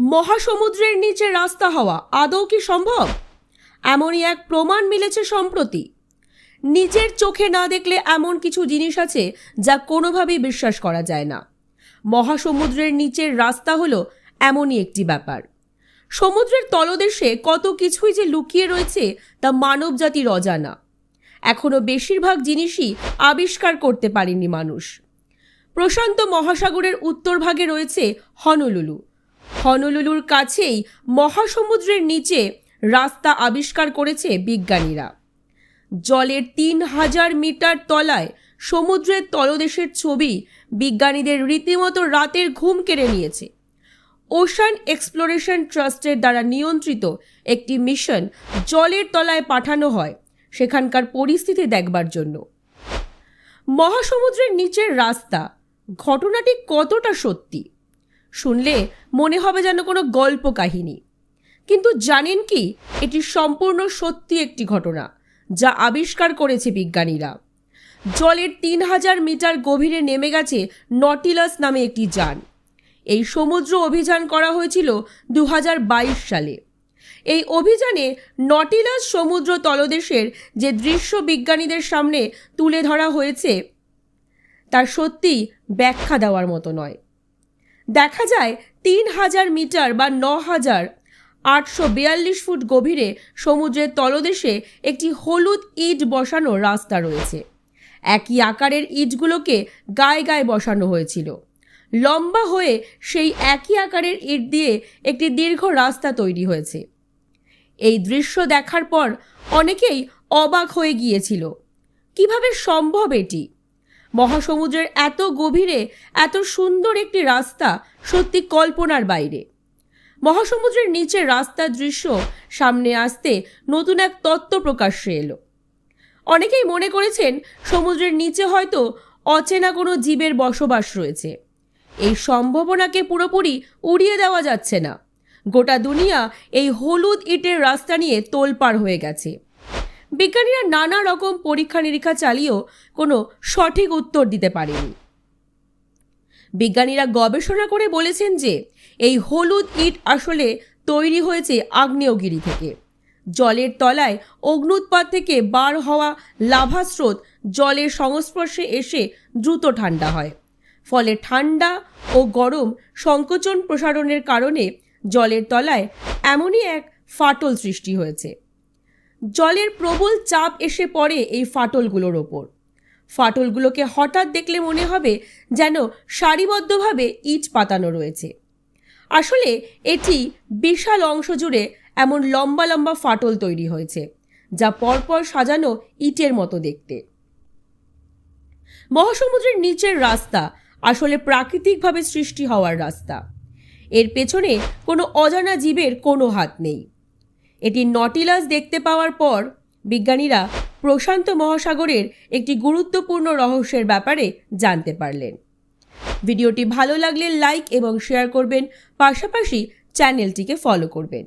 মহাসমুদ্রের নিচে রাস্তা হওয়া আদৌ কি সম্ভব? এমনই এক প্রমাণ মিলেছে সম্প্রতি। নিজের চোখে না দেখলে এমন কিছু জিনিস আছে যা কোনোভাবেই বিশ্বাস করা যায় না। মহাসমুদ্রের নিচের রাস্তা হলো এমনই একটি ব্যাপার। সমুদ্রের তলদেশে কত কিছুই যে লুকিয়ে রয়েছে তা মানব জাতির অজানা। এখনো বেশিরভাগ জিনিসই আবিষ্কার করতে পারেনি মানুষ। প্রশান্ত মহাসাগরের উত্তরভাগে রয়েছে হনলুলু। হনলুলুর কাছেই মহাসমুদ্রের নিচে রাস্তা আবিষ্কার করেছে বিজ্ঞানীরা। জলের 3000 মিটার তলায় সমুদ্রের তলদেশের ছবি বিজ্ঞানীদের রীতিমতো রাতের ঘুম কেড়ে নিয়েছে। ওশান এক্সপ্লোরেশন ট্রাস্টের দ্বারা নিয়ন্ত্রিত একটি মিশন জলের তলায় পাঠানো হয় সেখানকার পরিস্থিতি দেখবার জন্য। মহাসমুদ্রের নিচের রাস্তা, ঘটনাটি কতটা সত্যি? শুনলে মনে হবে যেন কোনো গল্প কাহিনী, কিন্তু জানেন কি, এটি সম্পূর্ণ সত্যি একটি ঘটনা যা আবিষ্কার করেছে বিজ্ঞানীরা। জলের 3000 মিটার গভীরে নেমে গেছে নটিলাস নামে একটি যান। এই সমুদ্র অভিযান করা হয়েছিল 2022 সালে। এই অভিযানে নটিলাস সমুদ্র তলদেশের যে দৃশ্য বিজ্ঞানীদের সামনে তুলে ধরা হয়েছে তার সত্যি ব্যাখ্যা দেওয়ার মতো নয়। দেখা যায় 3000 মিটার বা 9842 ফুট গভীরে সমুদ্রের তলদেশে একটি হলুদ ইট বসানো রাস্তা রয়েছে। একই আকারের ইটগুলোকে গায়ে গায়ে বসানো হয়েছিল। লম্বা হয়ে সেই একই আকারের ইট দিয়ে একটি দীর্ঘ রাস্তা তৈরি হয়েছে। এই দৃশ্য দেখার পর অনেকেই অবাক হয়ে গিয়েছিল, কিভাবে সম্ভব এটি? মহাসমুদ্রের এত গভীরে এত সুন্দর একটি রাস্তা সত্যি কল্পনার বাইরে। মহাসমুদ্রের নিচে রাস্তার দৃশ্য সামনে আসতে নতুন এক তত্ত্ব প্রকাশ্যে এলো। অনেকেই মনে করেছেন সমুদ্রের নিচে হয়তো অচেনা কোনো জীবের বসবাস রয়েছে। এই সম্ভাবনাকে পুরোপুরি উড়িয়ে দেওয়া যাচ্ছে না। গোটা দুনিয়া এই হলুদ ইটের রাস্তা নিয়ে তোলপাড় হয়ে গেছে। বিজ্ঞানীরা নানা রকম পরীক্ষা নিরীক্ষা চালিয়েও কোনো সঠিক উত্তর দিতে পারেনি। বিজ্ঞানীরা গবেষণা করে বলেছেন যে এই হলুদ ইট আসলে তৈরি হয়েছে আগ্নেয়গিরি থেকে। জলের তলায় অগ্ন্যুৎপাত থেকে বার হওয়া লাভা স্রোত জলের সংস্পর্শে এসে দ্রুত ঠান্ডা হয়। ফলে ঠান্ডা ও গরম সংকোচন প্রসারণের কারণে জলের তলায় এমনই এক ফাটল সৃষ্টি হয়েছে। জলের প্রবল চাপ এসে পড়ে এই ফাটলগুলোর ওপর। ফাটলগুলোকে হঠাৎ দেখলে মনে হবে যেন সারিবদ্ধভাবে ইট পাতানো রয়েছে। আসলে এটি বিশাল অংশ জুড়ে এমন লম্বা লম্বা ফাটল তৈরি হয়েছে যা পরপর সাজানো ইটের মতো দেখতে। মহাসমুদ্রের নিচের রাস্তা আসলে প্রাকৃতিকভাবে সৃষ্টি হওয়ার রাস্তা। এর পেছনে কোনো অজানা জীবের কোনো হাত নেই। এটি নটিলাস দেখতে পাওয়ার পর বিজ্ঞানীরা প্রশান্ত মহাসাগরের একটি গুরুত্বপূর্ণ রহস্যের ব্যাপারে জানতে পারলেন। ভিডিওটি ভালো লাগলে লাইক এবং শেয়ার করবেন, পাশাপাশি চ্যানেলটিকে ফলো করবেন।